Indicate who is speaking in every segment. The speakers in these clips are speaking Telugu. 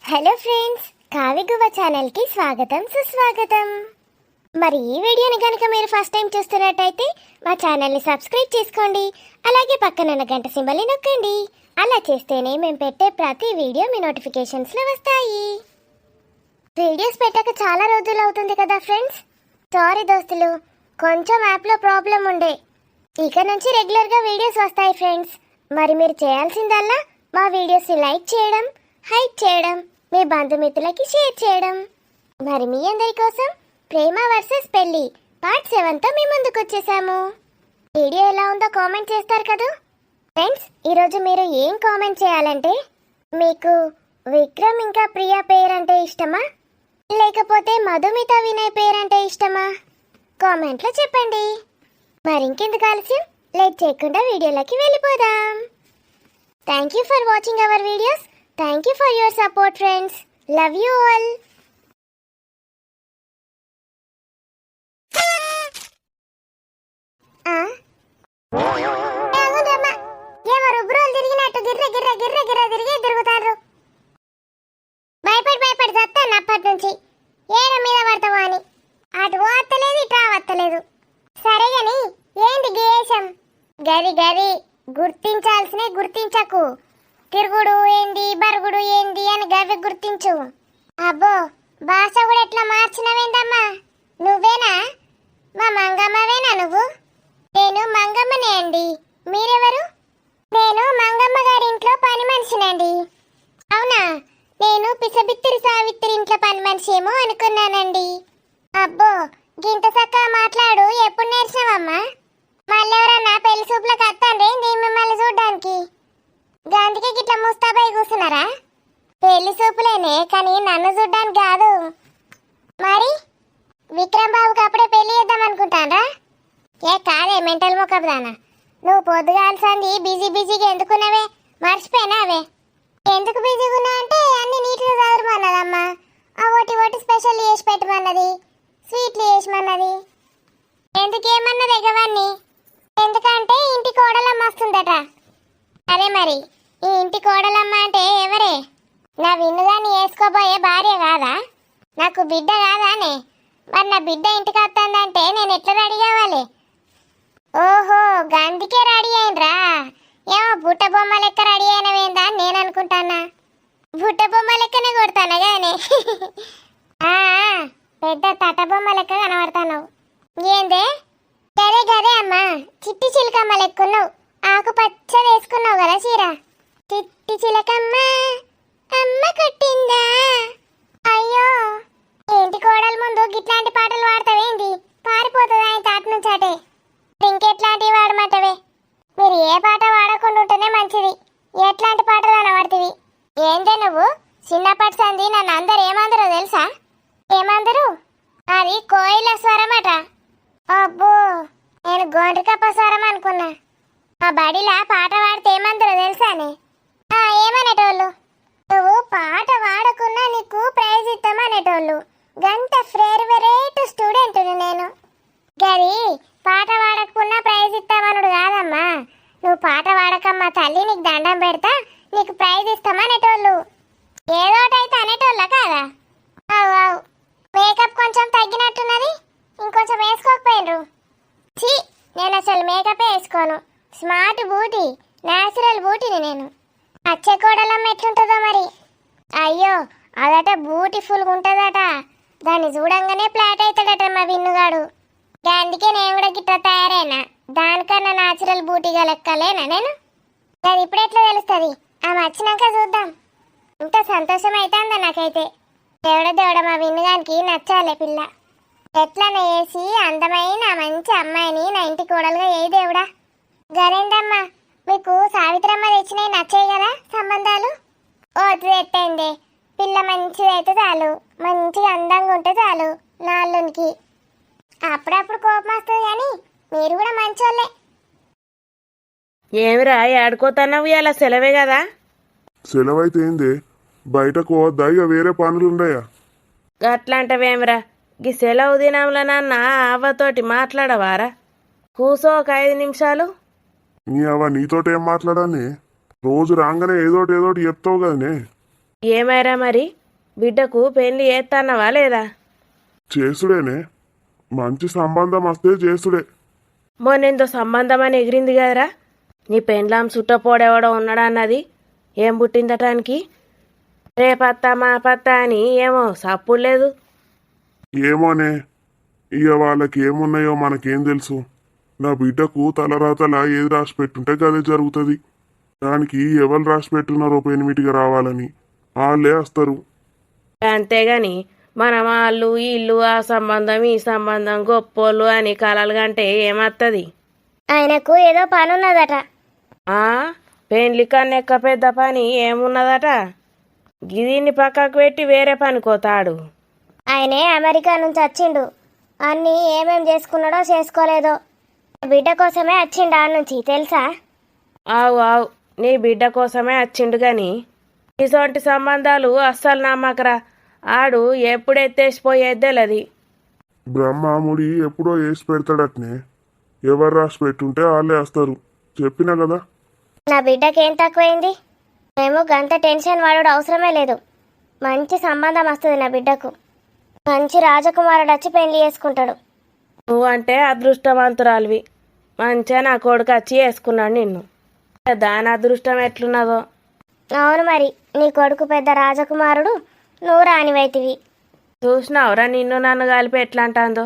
Speaker 1: హలో ఫ్రెండ్స్, కావిగువ ఛానల్కి స్వాగతం సుస్వాగతం. మరి ఈ వీడియోని కనుక మీరు ఫస్ట్ టైం చూస్తున్నట్టయితే మా ఛానల్ని సబ్స్క్రైబ్ చేసుకోండి. అలాగే పక్కనున్న గంట సింబల్ని నొక్కండి. అలా చేస్తేనే మేము పెట్టే ప్రతి వీడియో మీ నోటిఫికేషన్స్లో వస్తాయి. వీడియోస్ పెట్టాక చాలా రోజులు అవుతుంది కదా ఫ్రెండ్స్. సారీ దోస్తులు, కొంచెం యాప్లో ప్రాబ్లం ఉండే. ఇక నుంచి రెగ్యులర్గా వీడియోస్ వస్తాయి ఫ్రెండ్స్. మరి మీరు చేయాల్సిందల్లా మా వీడియోస్ని లైక్ చేయడం, హైప్ చేయడం, మీ బంధుమిత్రులకి షేర్ చేయడం. మరి మీ అందరి కోసం ప్రేమ వర్సెస్ పెళ్లి పార్ట్ 7తో మీ ముందుకు వచ్చేసాము. వీడియో ఎలా ఉందో కామెంట్ చేస్తారు కదా ఫ్రెండ్స్. ఈరోజు మీరు ఏం కామెంట్ చేయాలంటే, మీకు విక్రమ్ ఇంకా ప్రియా పేరంటే ఇష్టమా, లేకపోతే మధుమిత వినయ్ పేరంటే ఇష్టమా? కామెంట్లో చెప్పండి. మరి ఇంకెందుకు ఆలస్యం, లేట్ చేయకుండా వీడియోలోకి వెళ్ళిపోదాం. Thank you for watching our videos. Thank you for your support, friends. Love you all. భయపడి చస్తాను అప్పటి నుంచి. ఏడ మీద పడతావా అని. అటు వస్తలేదు, ఇటు వస్తలేదు. సరే గాని ఏంది గేసం? గది గుర్తించాల్సినే గుర్తించకు. తిరుగుడు ఏంది, బరుగుడు ఏంది అని గవి గుర్తించు. అబ్బో, భాష కూడా ఎట్లా మార్చినవేందమ్మా? నువ్వేనా? మా మంగమ్మవేనా నువ్వు? నేను మంగమ్మనే అండి. మీరెవరు? నేను మంగమ్మ గారి ఇంట్లో పని మనిషినండి. అవునా? నేను పిసబిత్తిరి సావిత్రి ఇంట్లో పని మనిషి ఏమో అనుకున్నానండి. అబ్బో, గింత చక్కగా మాట్లాడు. ఎప్పుడు నేర్చినావమ్మా? మళ్ళెవరన్నా పెళ్లి చూపులకు వస్తాండ్రే మిమ్మల్ని చూడ్డానికి? గాంధీకి గిట్లా ముస్తాబాయి కూర్చున్నారా? పెళ్లి చూపులేనే, కానీ నన్ను చూడ్డానికి కాదు. మరి విక్రమ్ బాబుకి అప్పుడే పెళ్లి చేద్దాం అనుకుంటానరా? ఏ కాదే మెంటల్ మొక్కదానా, నువ్వు పొద్దుగాల్సింది బిజీగా ఎందుకున్నావే? మర్చిపోయినావే? ఎందుకు బిజీగా ఉన్నా అంటే అన్ని నీట్గా చదువుమన్నదమ్మా. ఆ ఒకటి స్పెషల్ చేసి పెట్టమన్నది, స్వీట్లు చేసిమన్నది. ఎందుకేమన్నది ఎగవన్నీ? ఎందుకంటే ఇంటి కోడలమ్మ వస్తుందట. అదే మరి, ఈ ఇంటి కోడలమ్మ అంటే ఎవరే? నా విన్నుదాన్ని వేసుకోబోయే భార్య కాదా? నాకు బిడ్డ కాదానే? మరి నా బిడ్డ ఇంటికి వస్తుందంటే నేను ఎట్లా రెడీ కావాలి? ఓహో, గందికే రెడీ అయినరా? ఏమో బుట్ట బొమ్మ లెక్క రెడీ అయినవేందా అని నేను అనుకుంటానా. బుట్ట బొమ్మ లెక్కనే కొడతాను కానీ పెద్ద తట బొమ్మ లెక్క కనబడతాను. ఏందే? గదే అమ్మా, చిట్టి చిలుకమ్మ లెక్కున్నావు. ఆకుపచ్చ వేసుకున్నావు కదా చీర. చిట్టి చిలకమ్మ అమ్మ కొట్టిందా? అయ్యో, ఏంటి కోడల ముందు గిట్లాంటి పాటలు పాడతావేంది? పారిపోతుంది ఆయన తాట నుంచి అటే. ఇంకెట్లాంటివి వాడమంటవే? మీరు ఏ పాట వాడకుండా ఉంటేనే మంచిది. ఎట్లాంటి పాటలు అనబడుతుంది? ఏందే నువ్వు చిన్నప్పటి సంది నన్ను అందరు ఏమందరో తెలుసా? ఏమందరు? అది కోయిల స్వరం అట. అబ్బో, నేను గోండ్రికప్ప స్వరం అనుకున్నా. ఆ బడిలా పాట పాడితే ఏమందరో తెలుసానే? ఏమనేటోళ్ళు? నువ్వు పాట వాడకున్నా నీకు ప్రైజ్ ఇస్తామనేటోళ్ళు. గంట ఫేవరెట్ స్టూడెంట్ నేను. గది పాట వాడకున్నా ప్రైజ్ ఇస్తామనుడు కాదమ్మా. నువ్వు పాట వాడకమ్మా తల్లి, నీకు దండం పెడతా, నీకు ప్రైజ్ ఇస్తామనేటోళ్ళు. ఏదోటైతే అనేటోళ్ళ కాదా? అవు మేకప్ కొంచెం తగ్గినట్టున్నది, ఇంకొంచెం వేసుకోకపోయినరు. ఛీ, నేను అసలు మేకపే వేసుకోను. స్మార్ట్ బ్యూటీ, న్యాచురల్ బ్యూటీని నేను. అచ్చే కోడలమ్మ ఎట్లుంటుందో మరి. అయ్యో, అదట బ్యూటిఫుల్గా ఉంటుందట. దాన్ని చూడంగానే ఫ్లాట్ అవుతాడట మా విన్నుగాడు. అందుకే నేను కూడా గిట్లా తయారైనా. దానికన్నా న్యాచురల్ బ్యూటీగా లెక్కలేనా నేను? అది ఇప్పుడు ఎట్లా తెలుస్తుంది? ఆమె వచ్చినాక చూద్దాం. ఇంత సంతోషం అవుతుందా నాకైతే. దేవుడ మా విన్నుగానికి నచ్చాలే పిల్ల. ఎట్లనే వేసి అందమైన మంచి అమ్మాయిని నా ఇంటి కోడలుగా ఏ దేవుడా. గరేందమ్మా, మీకు సావిత్రమ్మ తెచ్చినవి నచ్చాయి కదా సంబంధాలు? ఓటు తెట్టండి, పిల్ల మంచిదైతే చాలు, మంచిగా అందంగా ఉంటే చాలు నాళ్ళునికి. అప్పుడప్పుడు కోపం వస్తుంది కానీ మీరు కూడా మంచోళ్ళే.
Speaker 2: ఏమిరా ఆడుకోతున్నావు? ఇలా సెలవే కదా.
Speaker 3: సెలవైతే ఏంది, బయటకు పోవద్దా? ఇక వేరే పనులు ఉండయా?
Speaker 2: అట్లాంటివేమిరా, ఈ సెలవు దినంలో నాన్న అవ్వతోటి మాట్లాడవారా? కూసో ఒక 5 నిమిషాలు.
Speaker 3: నీ అవ్వ నీతోటి ఏం మాట్లాడాని? రోజు రాగానే ఏదోటి చెప్తావు కదనే.
Speaker 2: ఏమైరా మరి బిడ్డకు పెళ్లి చేస్తాన్నవా లేదా?
Speaker 3: చేసుడేనే, మంచి సంబంధం వస్తే చేసుడే.
Speaker 2: మొన్నెందో సంబంధం అని ఎగిరింది కదరా, నీ పెండ్లాం చుట్టపోడెవడో ఉన్నాడన్నది. ఏం పుట్టిందటానికి? రేపత్తా మా పత్తా అని ఏమో సప్పుడు లేదు.
Speaker 3: ఏమోనే, ఇక వాళ్ళకి ఏమున్నాయో మనకేం తెలుసు. నా బిడ్డకు తలరాతలా ఏది రాసి పెట్టుంటే గదే జరుగుతుంది. దానికి ఎవరు రాసి పెట్టున్నారో పెనిమిటిగా రావాలని వాళ్ళే వస్తారు.
Speaker 2: అంతేగాని మన వాళ్ళు ఇల్లు ఆ సంబంధం ఈ సంబంధం గొప్పోళ్ళు అని కలలు కంటే ఏమత్తది?
Speaker 1: ఆయనకు ఏదో పని ఉన్నదట.
Speaker 2: ఆ పెండ్లి కన్నెక్క పెద్ద పని ఏమున్నదట? గిదీన్ని పక్కకు పెట్టి వేరే పనికోతాడు.
Speaker 1: ఆయనే అమెరికా నుంచి వచ్చిండు. అన్నీ ఏమేం చేసుకున్నాడో చేసుకోలేదో బిడ్డ కోసమే వచ్చిండు ఆడ నుంచి, తెలుసా?
Speaker 2: ఆవు ఆవు, నీ బిడ్డ కోసమే వచ్చిండు గాని ఇసొంటి సంబంధాలు అస్సలు నమ్మకరా. ఆడు ఎప్పుడు ఎత్తేసిపోయేద్దెలది.
Speaker 3: బ్రహ్మాముడి ఎప్పుడో వేసి పెడతాడట్నే. ఎవరు రాసి పెట్టుంటే వాళ్ళే వస్తారు. చెప్పినా కదా.
Speaker 1: నా బిడ్డకి ఏం తక్కువైంది? మేము గంత టెన్షన్ వాడు అవసరమే లేదు. మంచి సంబంధం వస్తుంది నా బిడ్డకు. మంచి రాజకుమారుడు వచ్చి పెళ్లి చేసుకుంటాడు.
Speaker 2: నువ్వంటే అదృష్టవంతురాలివి. మంచిగా నా కొడుకు వచ్చి వేసుకున్నాడు నిన్ను. దాని అదృష్టం ఎట్లున్నదో.
Speaker 1: అవును మరి, నీ కొడుకు పెద్ద రాజకుమారుడు, నువ్వు రానివైతివి.
Speaker 2: చూసినావురా నిన్ను నన్ను కలిపి ఎట్లా అంటాందో.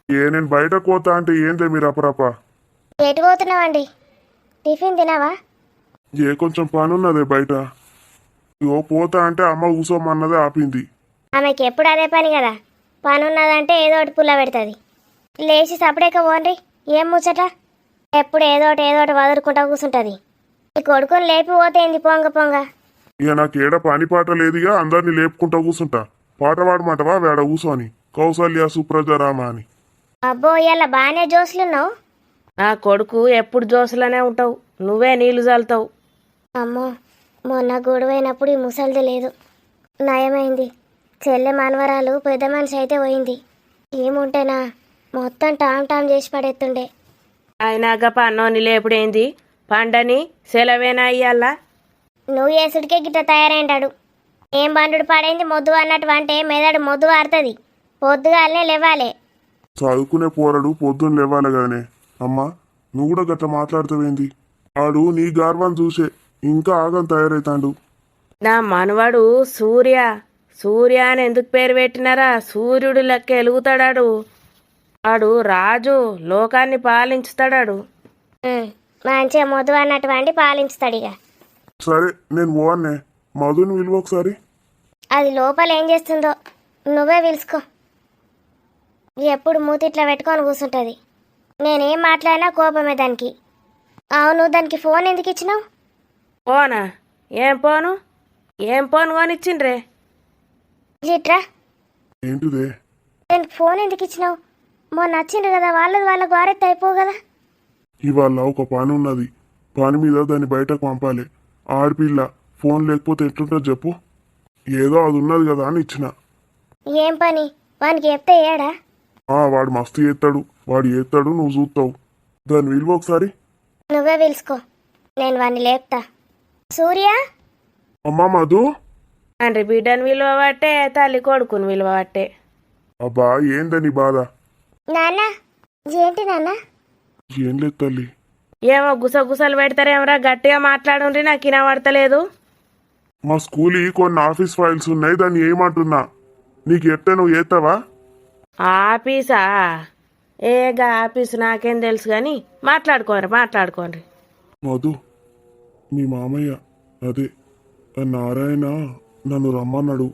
Speaker 3: నేను బయట కోతా అంటే ఏందే మీరు అపరప?
Speaker 1: ఎటు పోతున్నావండి? టిఫిన్ తినవా?
Speaker 3: కొంచెం పని ఉన్నదే బయట. ఇగో పోతా అంటే అమ్మ కూసోమన్నదే ఆపింది.
Speaker 1: ఆమెకి ఎప్పుడు అదే పని కదా. పని ఉన్నదంటే ఏదో ఒకటి పుల్ల పెడుతుంది. లేచి సపడేక పోండ్రి. ఏం ముచ్చట? ఎప్పుడు ఏదోటి వదులుకుంటా కూర్చుంటుంది. ఈ కొడుకుని లేపి పోతేంది పొంగ పొంగ.
Speaker 3: ఇక నాకేడ పని పాట లేదుగా, అందరినీ లేపుకుంటా కూర్చుంటా. పాట పాడమంటవా వేడ కూసోని? కౌసల్య సుప్రజ రామ అని.
Speaker 1: అబ్బో, ఇవాళ బాగానే జోసులున్నావు.
Speaker 2: నా కొడుకు ఎప్పుడు జోసులోనే ఉంటావు, నువ్వే నీళ్లు చల్లుతావు.
Speaker 1: అమ్మో, మొన్న గొడవైనప్పుడు ఈ ముసలిది లేదు. నయమైంది. చెల్లె మనవరాలు పెద్ద మనిషి అయితే పోయింది. ఏముంటేనా మొత్తం టామ్ చేసి పడేస్తుండే.
Speaker 2: అయినాక పన్నోని లేపుడేంది? పండని సెలవేనా అయ్యాలా?
Speaker 1: నువ్వు ఏసుడికే గిట్ట తయారైంటాడు. ఏం బండు పడైంది మొద్దు అన్నట్టు అంటే మెదడు మొద్దు వాడుతుంది. పొద్దుగాలనే లేవాలే.
Speaker 3: చదువుకునే పోరడు పొద్దున్న లేవాలి కదనే. అమ్మా, నువ్వు కూడా గట్ల మాట్లాడుతావేంది? ఆడు నీ గర్వం చూసే ఇంకా ఆగం తయారైతాండు.
Speaker 2: నా మనవడు సూర్య అని ఎందుకు పేరు పెట్టినారా? సూర్యుడు లెక్క ఎలుగుతాడాడు. ఆడు రాజు, లోకాన్ని పాలించుతాడాడు.
Speaker 1: మంచిగా మొద్దు అన్నట్టు వండి పాలించుతాడు. ఇక
Speaker 3: సరే, నేను పోవన్నే. మధుని విలువ ఒకసారి.
Speaker 1: అది లోపల ఏం చేస్తుందో నువ్వే పిలుచుకో. ఎప్పుడు మూతిట్లా పెట్టుకొని కూర్చుంటుంది. నేనేం మాట్లాడినా కోపమే దానికి. అవును, దానికి ఫోన్ ఎందుకు ఇచ్చినావు?
Speaker 2: పోనా? ఏం పోను కొనిచ్చిండ్రే?
Speaker 1: జిట్రా,
Speaker 3: ఏంటిదే?
Speaker 1: దానికి ఫోన్ ఎందుకు ఇచ్చినావు? మొన్న వచ్చిండ్రు కదా, వాళ్ళ గోరెత్తి అయిపోవు కదా.
Speaker 3: ఇవాళ ఒక పని ఉన్నది. పని మీద దాన్ని బయటకు పంపాలి. ఆడపిల్ల ఫోన్ లేకపోతే ఎట్లుంటుంది చెప్పు? ఏదో అది ఉన్నది కదా అని ఇచ్చిన.
Speaker 1: ఏం పని? వానికి చెప్తే ఏడా?
Speaker 3: వాడు మస్తు చేస్తాడు. వాడు చేస్తాడు, నువ్వు చూస్తావు. దాని విలువ ఒకసారి.
Speaker 1: నువ్వే పిలుచుకో, నేను వాడిని లేపుతా. సూర్య,
Speaker 3: అమ్మా మధు.
Speaker 2: తండ్రి బిడ్డను విలువ పట్టే, తల్లి కొడుకుని విలువ పట్టే.
Speaker 3: అబ్బా, ఏందని బాధ?
Speaker 1: నాన్న. ఏంటి నాన్న?
Speaker 3: ఏం లేదు తల్లి.
Speaker 2: ఏమో గుసగుసలు పెడతారేమరా, గట్టిగా మాట్లాడుండ్రి, నాకు వినబడతలేదు.
Speaker 3: మా స్కూల్ కొన్ని ఆఫీస్ ఫైల్స్ ఉన్నాయి, దాన్ని ఏమంటున్నా. నీకు ఎత్తే నువ్వు చేస్తావా?
Speaker 2: ఆఫీసా? ఏగా ఆఫీసు నాకేం తెలుసు కానీ మాట్లాడుకోండి.
Speaker 3: మధు, మీ మామయ్య అదే నారాయణ నన్ను రమ్మన్నాడు.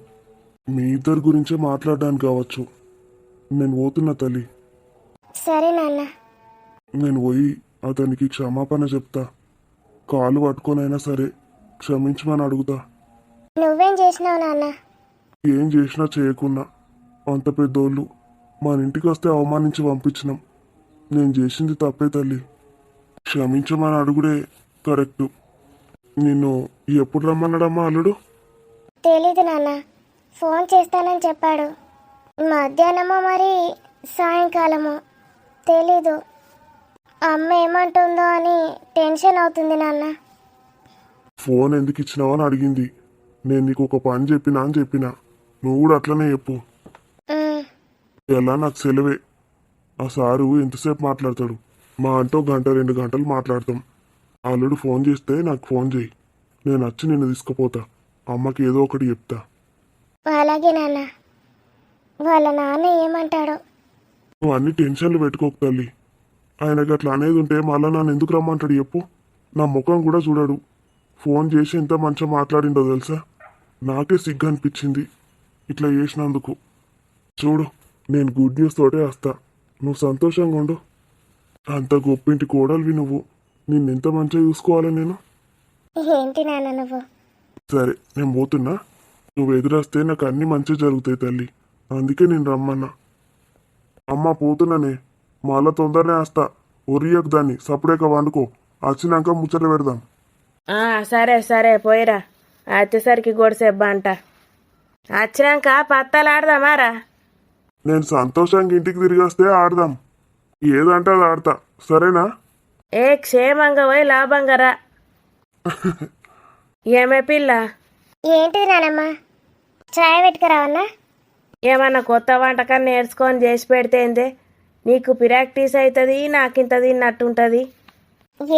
Speaker 3: మీ ఇద్దరి గురించే మాట్లాడడానికి కావచ్చు. నేను పోతున్నా తల్లి.
Speaker 1: సరే నాన్న.
Speaker 3: నేను పోయి అతనికి క్షమాపణ చెప్తా. కాలు పట్టుకొనైనా సరే క్షమించమని అడుగుతా.
Speaker 1: నువ్వేం చేసినావు నాన్న?
Speaker 3: ఏం చేసినా చేయకున్నా అంత పెద్దోళ్ళు మన ఇంటికి వస్తే అవమానించి పంపించినాం. నేను చేసింది తప్పే తల్లి. క్షమించమని అడుగుడే కరెక్టు. నిన్ను ఎప్పుడు రమ్మన్నాడమ్మా అల్లుడు?
Speaker 1: తెలీదు నాన్న, ఫోన్ చేస్తానని చెప్పాడు. మధ్యాహ్నమో మరి సాయంకాలమో తెలీదు. అమ్మ ఏమంటుందో అని టెన్షన్ అవుతుంది నాన్న.
Speaker 3: ఫోన్ ఎందుకు ఇచ్చినావని అడిగింది. నేను నీకు ఒక పని చెప్పినా అని చెప్పినా నువ్వు కూడా అట్లనే చెప్పు.
Speaker 1: ఉమ్,
Speaker 3: ఎలా నాకు సెలవే. ఆ సారు ఎంతసేపు మాట్లాడతాడు? మా అంటూ 1-2 గంటలు మాట్లాడతాం. అల్లుడు ఫోన్ చేస్తే నాకు ఫోన్ చేయి, నేను వచ్చి నిన్ను తీసుకుపోతా. అమ్మకి ఏదో ఒకటి చెప్తా.
Speaker 1: అలాగే నాన్న. వాళ్ళ నాన్న ఏమంటాడో.
Speaker 3: నువ్వు అన్ని టెన్షన్లు పెట్టుకోకు తల్లి. ఆయనకి అట్లా అనేది ఉంటే మళ్ళా నన్ను ఎందుకు రమ్మంటాడు చెప్పు? నా ముఖం కూడా చూడడు. ఫోన్ చేసి ఎంత మంచిగా మాట్లాడిండో తెలుసా? నాకే సిగ్గు అనిపించింది ఇట్లా చేసినందుకు. చూడు, నేను గుడ్ న్యూస్ తోటే వస్తా. నువ్వు సంతోషంగా ఉండు. అంత గొప్పింటి కోడలివి నువ్వు. నిన్నెంత మంచిగా చూసుకోవాలి నేను.
Speaker 1: ఏంటి నాన్న నువ్వు?
Speaker 3: సరే, నేను పోతున్నా. నువ్వు ఎదురొస్తే నాకు అన్ని మంచిగా జరుగుతాయి తల్లి. అందుకే నేను రమ్మన్నా. అమ్మ పోతున్నానే, మళ్ళా తొందరనే వస్తా. ఒరియకు దాన్ని సపరేట్గా వండుకో. వచ్చినాక ముచ్చట పెడదాం.
Speaker 2: సరే సరే పోయిరా. వచ్చేసరికి గొడిసేబ్బా అంట. వచ్చినాక పత్తాలు ఆడదామారా?
Speaker 3: నేను సంతోషంగా ఇంటికి తిరిగి వస్తే ఆడదాం. ఏదంటే అది ఆడతా, సరేనా?
Speaker 2: ఏ క్షేమంగా పోయి లాభంగా రా. ఏమే పిల్ల,
Speaker 1: ఏంటిది నానమ్మ? చాయ్ పెట్టుకురావన్నా?
Speaker 2: ఏమన్నా కొత్త వంటకం నేర్చుకొని చేసి పెడితేందే నీకు ప్రాక్టీస్ అవుతుంది, నాకింత తిన్నట్టుంటుంది.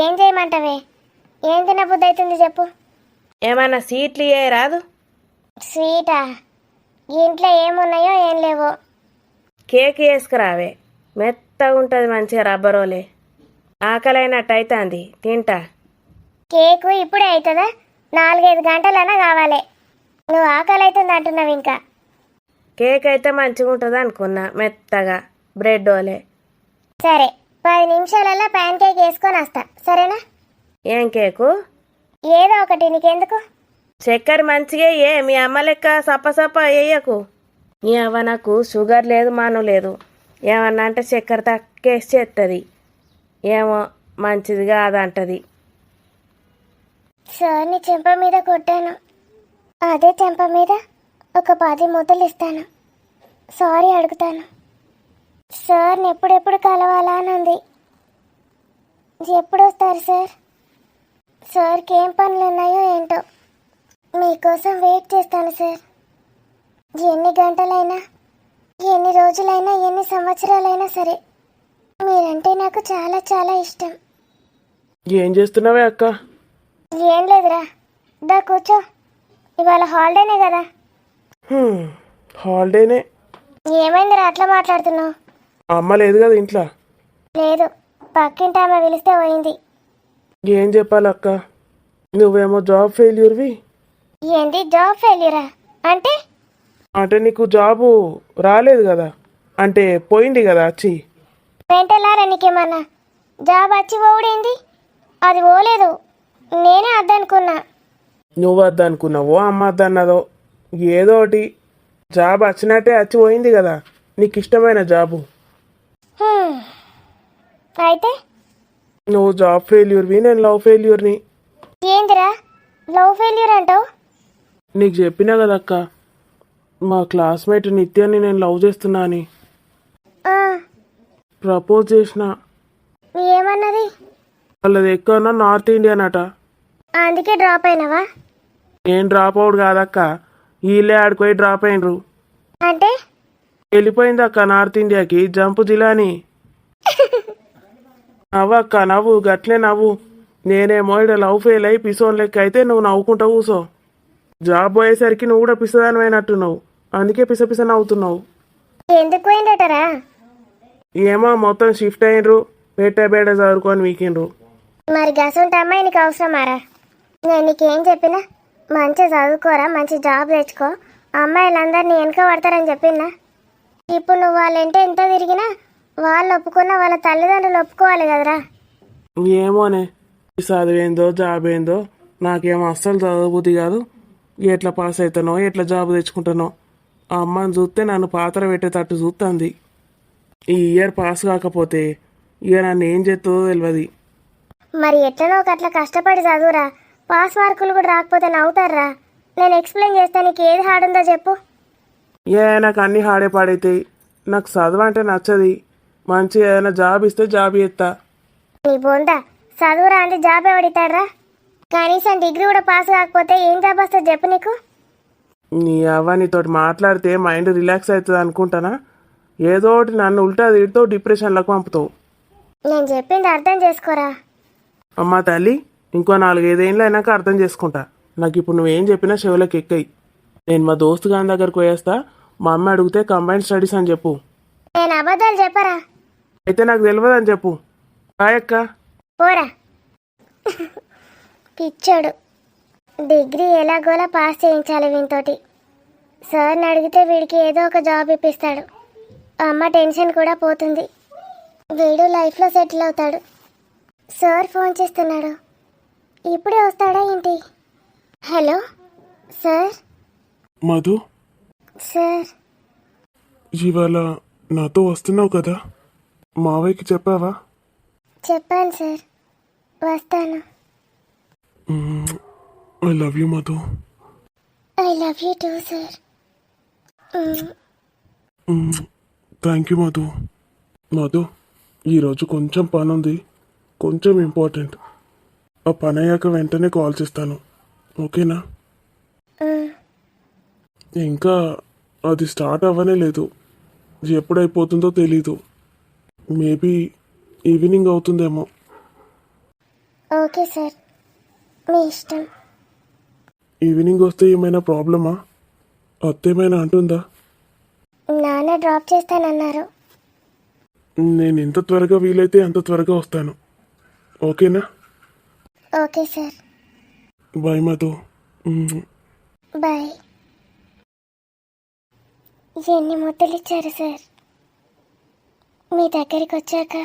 Speaker 1: ఏం చేయమంటావే? ఏం తినబుద్ధి అవుతుంది చెప్పు.
Speaker 2: ఏమన్నా సీట్లు ఏ రాదు?
Speaker 1: స్వీటా? ఇంట్లో ఏమున్నాయో ఏం లేవో.
Speaker 2: కేక్ వేసుకురావే, మెత్తగా ఉంటుంది మంచిగా రబ్బరోలే. ఆకలైనట్టు అవుతుంది, తింటా.
Speaker 1: కేకు ఇప్పుడే అవుతుందా? 4-5 గంటలన్నా కావాలి. నువ్వు ఆకలి అవుతుంది అంటున్నావు ఇంకా.
Speaker 2: కేక్ అయితే మంచిగా ఉంటుంది అనుకున్నా, మెత్తగా బ్రెడ్ ఓలే.
Speaker 1: సరే, 10 నిమిషాలలో ప్యాన్ కేక్ వేసుకొని వస్తా, సరేనా?
Speaker 2: ఏం కేకు?
Speaker 1: ఏదో ఒకటి, నీకెందుకు?
Speaker 2: చక్కెర మంచిగా ఏ మీ అమ్మ లెక్క సప్ప వేయకు. నీ అవ్వ నాకు షుగర్ లేదు, మాను లేదు. ఏమన్నా అంటే చక్కెర తక్కువేసి చేస్తుంది. ఏమో మంచిది కాదంటది.
Speaker 1: సార్ని చెంప మీద కొట్టాను. అదే చెంప మీద ఒక 10 ముద్దలు ఇస్తాను. సారీ అడుగుతాను. సార్ని ఎప్పుడెప్పుడు కలవాలా అని ఉంది. ఎప్పుడు వస్తారు సార్? సార్కి ఏం పనులు ఉన్నాయో ఏంటో. మీకోసం వెయిట్ చేస్తాను సార్. ఎన్ని గంటలైనా, ఎన్ని రోజులైనా, ఎన్ని సంవత్సరాలైనా సరే మీరంటే నాకు చాలా చాలా ఇష్టం.
Speaker 4: ఏం చేస్తున్నావే అక్క?
Speaker 1: ఏం లేదురా, దా కూర్చో. ఇవాళ హాలిడేనే కదా.
Speaker 4: హాలిడేనే.
Speaker 1: ఏమైందిరా అట్లా మాట్లాడుతున్నావు?
Speaker 4: అమ్మ లేదు కదా ఇంట్లో.
Speaker 1: లేదు, పక్కింటి ఆమె పిలిస్తే పోయింది.
Speaker 4: ఏం చెప్పాలి అక్క? నువ్వేమో జాబ్ ఫెయిల్యూర్వి.
Speaker 1: ఏంటి జాబ్ ఫెయిల్యూరా? అంటే
Speaker 4: అంటే నీకు జాబు రాలేదు కదా, అంటే పోయింది కదా వచ్చి.
Speaker 1: వెంటలారా నీకేమన్నా? జాబ్ వచ్చి పోవుడేంది? అది పోలేదు, నేనే అద్దనుకున్నా.
Speaker 4: నువ్వు వద్దనుకున్నావో అమ్మ వద్దన్నదో ఏదో ఒకటి. జాబ్ వచ్చినట్టే వచ్చి పోయింది కదా, నీకు ఇష్టమైన జాబు.
Speaker 1: హ్మ్. అయితే
Speaker 4: నువ్వు జాబ్ ఫెయిల్యూర్వి, నేను లవ్ ఫెయిల్యూర్ని.
Speaker 1: ఏందిరా లవ్ ఫెయిల్యూర్ అంటావు?
Speaker 4: నీకు చెప్పినా కదక్క, మా క్లాస్మేట్ నిత్యాన్ని నేను లవ్ చేస్తున్నా అని.
Speaker 1: ఆ,
Speaker 4: ప్రపోజ్ చేసిన.
Speaker 1: ఏమన్నది?
Speaker 4: వాళ్ళది ఎక్కడన్నా నార్త్ ఇండియన్ అట.
Speaker 1: అందుకే డ్రాప్ అయినావా?
Speaker 4: ఏం డ్రాప్ అవుట్ కాదక్క, వీళ్ళే ఆడిపోయి డ్రాప్ అయినరు.
Speaker 1: అంటే
Speaker 4: వెళ్ళిపోయింది అక్క నార్త్ ఇండియాకి, జంపు జిలాని. నవ్వక్క నవ్వు, గట్లే నవ్వు. నేనేమో ఇక్కడ లవ్ ఫెయిల్ అయి పిసోన్ లెక్క అయితే నువ్వు నవ్వుకుంటా కూసో. జాబ్ పోయేసరికి నువ్వు కూడా పిసదానివైనట్టున్నావు, అందుకే పిస నవ్వుతున్నావు.
Speaker 1: ఎందుకు పోయిందటరా?
Speaker 4: ఏమో మొత్తం షిఫ్ట్ అయినరు, బేట చదువుకొని వీకిండ్రు.
Speaker 1: మరి గసంటి అమ్మాయి నీకు అవసరమారా? నేను నీకేం చెప్పినా మంచిగా చదువుకోరా, మంచి జాబ్ తెచ్చుకో, అమ్మాయిలందరినీ వెనక పడతారని చెప్పినా. ఇప్పుడు నువ్వు వాళ్ళంటే ఎంత తిరిగినా వాళ్ళు ఒప్పుకున్నా వాళ్ళ తల్లిదండ్రులు ఒప్పుకోవాలి కదరా.
Speaker 4: ఏమోనే, ఈ చదివేందో జాబ్ ఏందో నాకేమో అస్సలు చదవబుద్ధి కాదు. ఎట్లా పాస్ అవుతానో, ఎట్లా జాబ్ తెచ్చుకుంటానో. ఆ అమ్మని చూస్తే నన్ను పాత్ర పెట్టేటట్టు చూస్తుంది. ఈ ఇయర్ పాస్ కాకపోతే ఇక నన్ను ఏం చేస్తుందో తెలియదు.
Speaker 1: మరి ఎట్లనో అట్లా కష్టపడి చదువురా, పాస్ మార్కులు కూడా రాకపోతే నవ్వుతారా. నేను ఎక్స్ప్లెయిన్ చేస్తే నీకు ఏది హార్డ్ ఉందో చెప్పు.
Speaker 4: నాకు అన్నీ హాడే పాడైతాయి. నాకు చదువు అంటే నచ్చది. మంచిగా ఏదైనా జాబ్ ఇస్తే జాబ్ చేస్తా.
Speaker 1: నీ బొందా, చదువురా అంటే జాబ్ ఎవడితాడ్రా? కనీసం డిగ్రీ కూడా పాస్ కాకపోతే ఏం జాబ్ వస్తుంది చెప్పు నీకు?
Speaker 4: నీ అవ్వ నీతోటి మాట్లాడితే మైండ్ రిలాక్స్ అవుతుంది అనుకుంటానా ఏదో ఒకటి నన్ను ఉల్టా తీడుతో డిప్రెషన్లకు పంపుతావు.
Speaker 1: నేను చెప్పింది అర్థం చేసుకోరా.
Speaker 4: అమ్మా తల్లి, ఇంకో 4-5 ఏళ్ళు అయినాక అర్థం చేసుకుంటా. నాకు ఇప్పుడు నువ్వేం చెప్పినా చెవులకు ఎక్కాయి. నేను మా దోస్తు గారి దగ్గరకు పోయేస్తా. మా అమ్మ అడిగితే కంబైన్డ్ స్టడీస్ అని చెప్పు.
Speaker 1: నేను అబద్ధాలు చెప్పరా.
Speaker 4: అయితే నాకు తెలియదు అని చెప్పు. హాయ్ అక్క.
Speaker 1: పోరా పిచ్చోడు. డిగ్రీ ఎలాగోలా పాస్ చేయించాలి వీనితోటి. సార్ని అడిగితే వీడికి ఏదో ఒక జాబ్ ఇప్పిస్తాడు. అమ్మ టెన్షన్ కూడా పోతుంది. వీడు లైఫ్లో సెటిల్ అవుతాడు. సార్ ఫోన్ చేస్తున్నాడు. ఇప్పుడే వస్తాడా ఏంటి? Hello sir.
Speaker 3: మధు,
Speaker 1: సార్
Speaker 3: ఇవాళ నాతో వస్తున్నావు కదా, మావయ్యకి చెప్పావా?
Speaker 1: చెప్పాను సార్, వస్తాను.
Speaker 3: I love you Madhu.
Speaker 1: I love you two sir.
Speaker 3: Thank you Madhu. Madhu, ఈరోజు కొంచెం పని ఉంది, కొంచెం ఇంపార్టెంట్. ఆ పని అయ్యాక వెంటనే కాల్ చేస్తాను, ఓకేనా? ఇంకా అది స్టార్ట్ అవ్వనే లేదు, ఎప్పుడైపోతుందో తెలీదు. మేబీ ఈవినింగ్ అవుతుందేమో.
Speaker 1: ఓకే సార్, మీ ఇష్టం.
Speaker 3: ఈవినింగ్ వస్తే ఏమైనా ప్రాబ్లమా? అత్తేమైనా అంటుందా?
Speaker 1: నాన్న డ్రాప్ చేస్తానన్నారు.
Speaker 3: నేను ఎంత త్వరగా వీలైతే అంత త్వరగా వస్తాను, ఓకేనా?
Speaker 1: Okay sir.
Speaker 3: Bye Madhu.
Speaker 1: Bye. ఎన్ని ముద్దలు ఇచ్చారు సార్. మీ దగ్గరికి వచ్చాక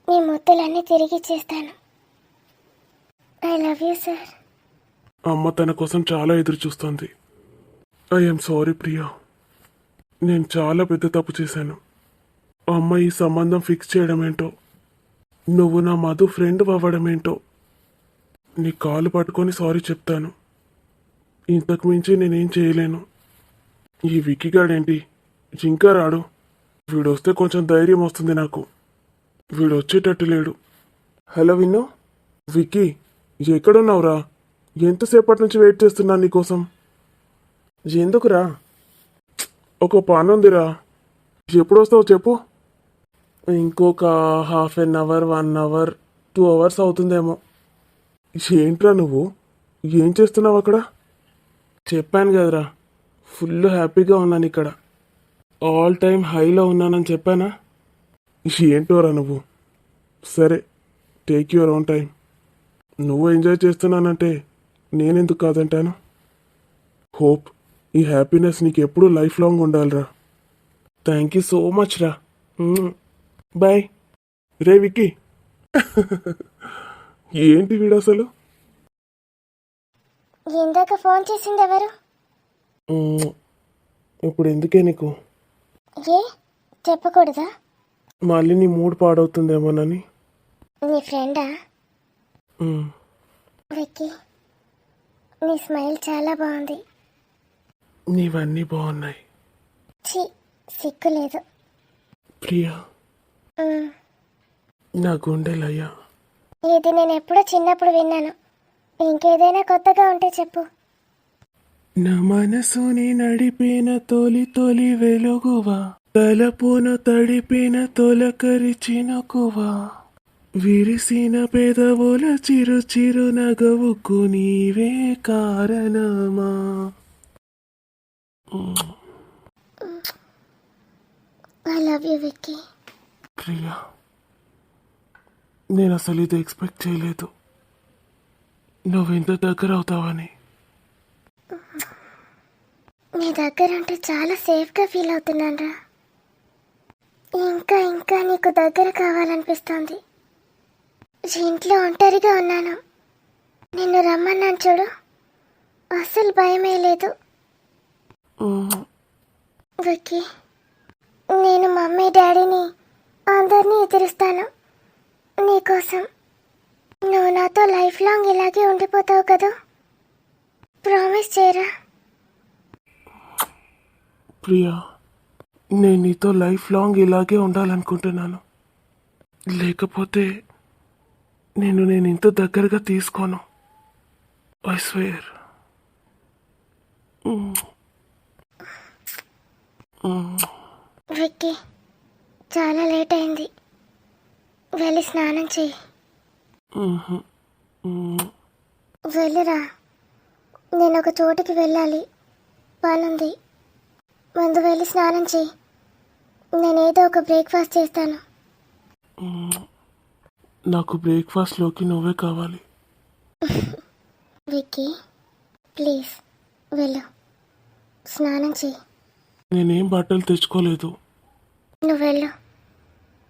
Speaker 1: మీ ముద్దలన్నీ తిరిగి ఇచ్చేస్తాను. I love you sir.
Speaker 3: అమ్మ తన కోసం చాలా ఎదురు చూస్తుంది. ఐఎమ్ సారీ ప్రియా, నేను చాలా పెద్ద తప్పు చేశాను. అమ్మ ఈ సంబంధం ఫిక్స్ చేయడం ఏంటో, నువ్వు నా మధు ఫ్రెండ్ అవ్వడం ఏంటో, నీ కాలు పట్టుకొని సారీ చెప్తాను. ఇంతకు మించి నేనేం చేయలేను. ఈ విక్కీగాడేంటి ఇంకా రాడు? వీడొస్తే కొంచెం ధైర్యం వస్తుంది నాకు. వీడు వచ్చేటట్టు లేడు. హలో విన్ను. విక్కీ, ఎక్కడున్నావురా? ఎంతసేపటి నుంచి వెయిట్ చేస్తున్నా నీకోసం. ఎందుకురా? ఒక పని ఉందిరా. ఎప్పుడు వస్తావు చెప్పు. ఇంకొక 1/2 అవర్, 1 అవర్, 2 అవర్స్ అవుతుందేమో. ఏంట్రా నువ్వు ఏం చేస్తున్నావు అక్కడ? చెప్పాను కదరా, ఫుల్ హ్యాపీగా ఉన్నాను ఇక్కడ. ఆల్ టైమ్ హైలో ఉన్నానని చెప్పానా? ఏంటోరా నువ్వు. సరే, టేక్ యువర్ ఓన్ టైం. నువ్వు ఎంజాయ్ చేస్తున్నానంటే నేనెందుకు కాదంటాను. హోప్ ఈ హ్యాపీనెస్ నీకు ఎప్పుడూ లైఫ్ లాంగ్ ఉండాలిరా. థ్యాంక్ యూ సో మచ్ రా. బాయ్. రే విక్కీ. ఏంటి వీడు అసలు?
Speaker 1: ఇందాక ఫోన్ చేసింది ఎవరు?
Speaker 3: ఇప్పుడు ఎందుకే నీకు?
Speaker 1: ఏ చెప్పకూడదా?
Speaker 3: మళ్ళీ నీ మూడ్ పాడవుతుందేమోనని.
Speaker 1: నీ ఫ్రెండా? విక్కీ, నీ స్మైల్ చాలా బాగుంది.
Speaker 3: నీవన్నీ బాగున్నాయి.
Speaker 1: ఛీ, సిగ్గు లేదు.
Speaker 3: ప్రియా, నా గుండెలయ్యా.
Speaker 1: ఇది నేను ఎప్పుడో చిన్నప్పుడు విన్నాను. ఇంకేదైనా కొత్తగా ఉంటే చెప్పు.
Speaker 3: నా మనసుని నడిపిన తొలి తొలి వెలుగువా, తలపున తడిపిన తొలకరి చినుకువా, విరిసిన పెదవుల చిరు చిరు నగవుకు నీవే కారణమా.
Speaker 1: I love you Vicky.
Speaker 3: Priya, నేను అసలు ఇది ఎక్స్పెక్ట్ చేయలేదు, నువ్వెంత దగ్గర అవుతావని.
Speaker 1: నీ దగ్గర ఉంటే చాలా సేఫ్గా ఫీల్ అవుతున్నాను రా. ఇంకా ఇంకా నీకు దగ్గర కావాలనిపిస్తోంది. ఇంట్లో ఒంటరిగా ఉన్నాను. నిన్ను రమ్మన్నాను చూడు, అస్సలు భయమే లేదు. విక్కీ, నేను మమ్మీ డాడీని అందరినీ ఎదురుస్తాను నీకోసం. నువ్వు నాతో లైఫ్ లాంగ్ ఇలాగే ఉండిపోతావు కదా, ప్రామిస్ చేయరా.
Speaker 3: ప్రియా, నేను నీతో లైఫ్ లాంగ్ ఇలాగే ఉండాలనుకుంటున్నాను. లేకపోతే నేను ఇంత దగ్గరగా తీసుకోను. I swear.
Speaker 1: విక్కీ చాలా లేట్ అయింది, వెళ్ళి స్నానం చెయ్యి. వెళ్ళిరా, నేను ఒక చోటికి వెళ్ళాలి, పనుంది. ముందు వెళ్ళి స్నానం చెయ్యి, నేనేదో ఒక బ్రేక్ఫాస్ట్ చేస్తాను.
Speaker 4: నాకు బ్రేక్ఫాస్ట్లోకి నువ్వే కావాలి.
Speaker 1: విక్కీ ప్లీజ్ వెళ్ళు, స్నానం చెయ్యి.
Speaker 4: నేనేం బట్టలు తెచ్చుకోలేదు.
Speaker 1: నువ్వు వెళ్ళు,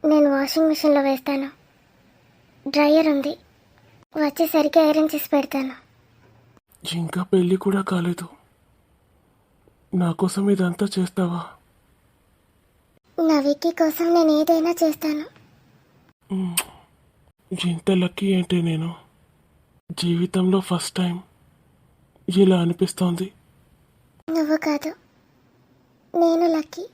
Speaker 1: నేను వాషింగ్ మిషన్లో వేస్తాను. డ్రైయర్ ఉంది, వచ్చేసరికి ఐరన్ చేసి పెడతాను.
Speaker 4: ఇంకా పెళ్ళి కూడా కాలేదు, నా కోసం ఇదంతా చేస్తావా?
Speaker 1: నా విక్కీ కోసం నేను ఏదైనా చేస్తాను.
Speaker 4: ఇంత లక్కీ ఏంటి నేను? జీవితంలో ఫస్ట్ టైం ఇలా అనిపిస్తోంది.
Speaker 1: నువ్వు కాదు, నేను లక్కీ.